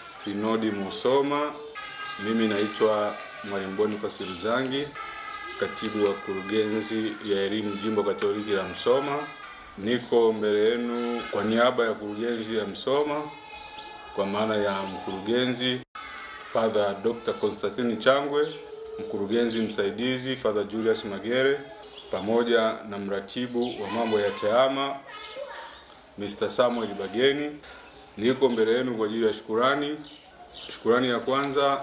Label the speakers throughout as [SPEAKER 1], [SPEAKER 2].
[SPEAKER 1] Sinodi Musoma. Mimi naitwa Mwalimu Boniface Ruzangi, katibu wa kurugenzi ya elimu Jimbo Katoliki la Musoma. Niko mbele yenu kwa niaba ya kurugenzi ya Musoma, kwa maana ya mkurugenzi Father Dr. Constantine Changwe, mkurugenzi msaidizi Father Julius Magere, pamoja na mratibu wa mambo ya TEHAMA Mr. Samuel Bageni. Niko mbele yenu kwa ajili ya shukurani. Shukurani ya kwanza,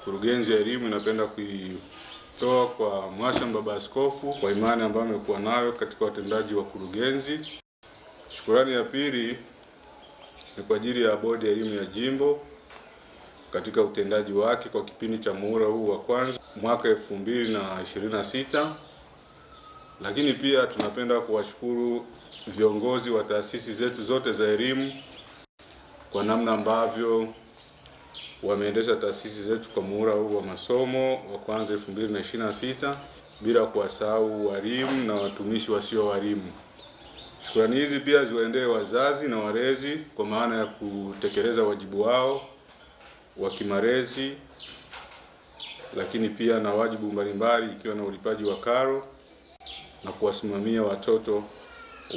[SPEAKER 1] kurugenzi ya elimu inapenda kuitoa kwa Mhashamu Baba Askofu kwa imani ambayo amekuwa nayo katika watendaji wa kurugenzi. Shukurani ya pili ni kwa ajili ya bodi ya elimu ya jimbo katika utendaji wake kwa kipindi cha muhula huu wa kwanza mwaka 2026. Lakini pia tunapenda kuwashukuru viongozi wa taasisi zetu zote za elimu kwa namna ambavyo wameendesha taasisi zetu kwa muhula huu wa masomo wa kwanza 2026, bila kuwasahau walimu na watumishi wasio walimu. Shukrani hizi pia ziwaendee wazazi na walezi kwa maana ya kutekeleza wajibu wao wa kimalezi, lakini pia na wajibu mbalimbali ikiwa na ulipaji wa karo na kuwasimamia watoto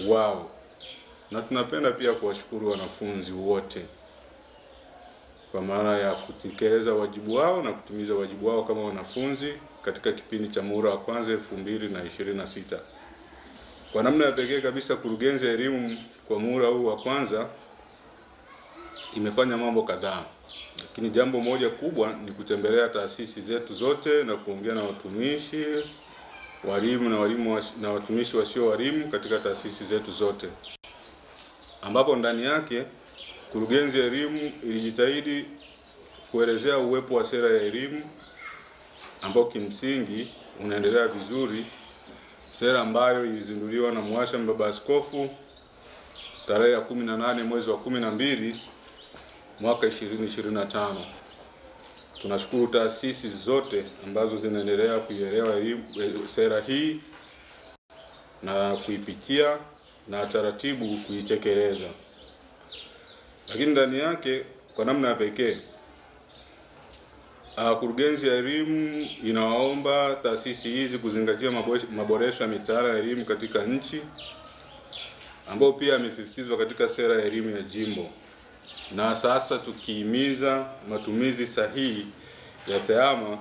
[SPEAKER 1] wao. Na tunapenda pia kuwashukuru wanafunzi wote kwa maana ya kutekeleza wajibu wao na kutimiza wajibu wao kama wanafunzi katika kipindi cha muhula wa kwanza 2026. Kwa namna ya pekee kabisa, kurugenzi ya elimu kwa muhula huu wa kwanza imefanya mambo kadhaa, lakini jambo moja kubwa ni kutembelea taasisi zetu zote na kuongea na watumishi, walimu na watumishi wasio walimu katika taasisi zetu zote, ambapo ndani yake kurugenzi ya elimu ilijitahidi kuelezea uwepo wa sera ya elimu ambao kimsingi unaendelea vizuri, sera ambayo ilizinduliwa na Mhashamu Baba Askofu tarehe ya 18 mwezi wa 12 mwaka 2025. Tunashukuru taasisi zote ambazo zinaendelea kuielewa sera hii na kuipitia na taratibu kuitekeleza. Lakini ndani yake kwa namna ya pekee, kurugenzi ya elimu inawaomba taasisi hizi kuzingatia maboresho ya mitaala ya elimu katika nchi, ambao pia yamesisitizwa katika sera ya elimu ya jimbo, na sasa tukihimiza matumizi sahihi ya TEHAMA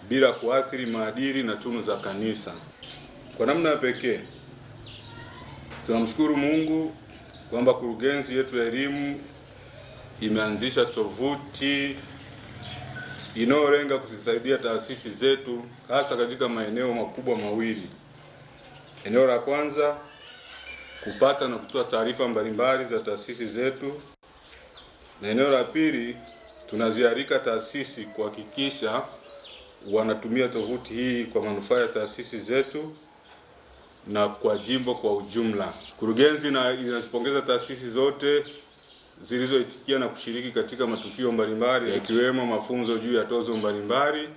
[SPEAKER 1] bila kuathiri maadili na tunu za kanisa. Kwa namna ya pekee tunamshukuru Mungu kwamba kurugenzi yetu ya elimu imeanzisha tovuti inayolenga kuzisaidia taasisi zetu hasa katika maeneo makubwa mawili. Eneo la kwanza, kupata na kutoa taarifa mbalimbali za taasisi zetu, na eneo la pili, tunazialika taasisi kuhakikisha wanatumia tovuti hii kwa manufaa ya taasisi zetu na kwa jimbo kwa ujumla. Kurugenzi inazipongeza taasisi zote zilizoitikia na kushiriki katika matukio mbalimbali yakiwemo mafunzo juu ya tozo mbalimbali,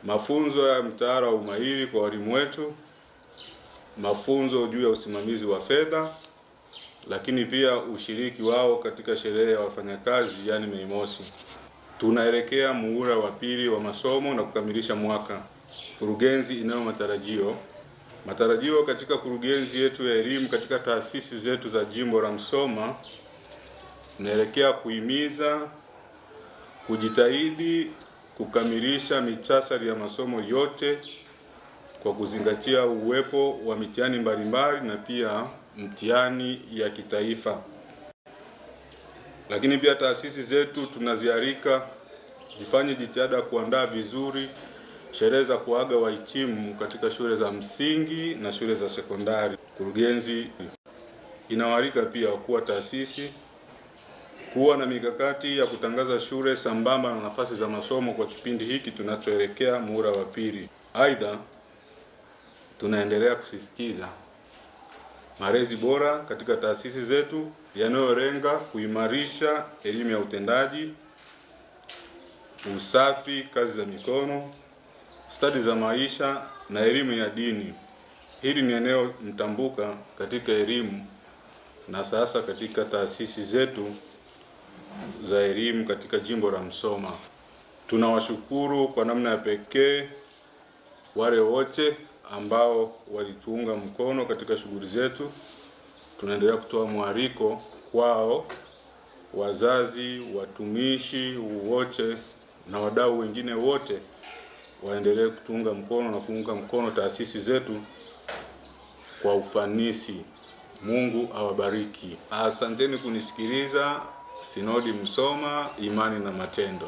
[SPEAKER 1] mafunzo ya mtaala wa umahiri kwa walimu wetu, mafunzo juu ya usimamizi wa fedha, lakini pia ushiriki wao katika sherehe ya wafanyakazi yani Mei Mosi. Tunaelekea muhula wa pili wa masomo na kukamilisha mwaka. Kurugenzi inayo matarajio katika kurugenzi yetu ya elimu katika taasisi zetu za jimbo la Musoma. Tunaelekea kuhimiza kujitahidi kukamilisha mitasari ya masomo yote kwa kuzingatia uwepo wa mitihani mbalimbali na pia mtihani ya kitaifa. Lakini pia taasisi zetu tunazialika zifanye jitihada kuandaa vizuri sherehe za kuaga wahitimu katika shule za msingi na shule za sekondari. Kurugenzi inawaalika pia wakuu wa taasisi kuwa na mikakati ya kutangaza shule sambamba na nafasi za masomo kwa kipindi hiki tunachoelekea muhula wa pili. Aidha, tunaendelea kusisitiza malezi bora katika taasisi zetu yanayolenga kuimarisha elimu ya utendaji, usafi, kazi za mikono, stadi za maisha na elimu ya dini. Hili ni eneo mtambuka katika elimu na sasa katika taasisi zetu za elimu katika jimbo la Msoma. Tunawashukuru kwa namna ya pekee wale wote ambao walituunga mkono katika shughuli zetu. Tunaendelea kutoa mwaliko kwao, wazazi, watumishi wote na wadau wengine wote waendelee kutunga mkono na kuunga mkono taasisi zetu kwa ufanisi. Mungu awabariki. Asanteni kunisikiliza. Sinodi Msoma, imani na matendo.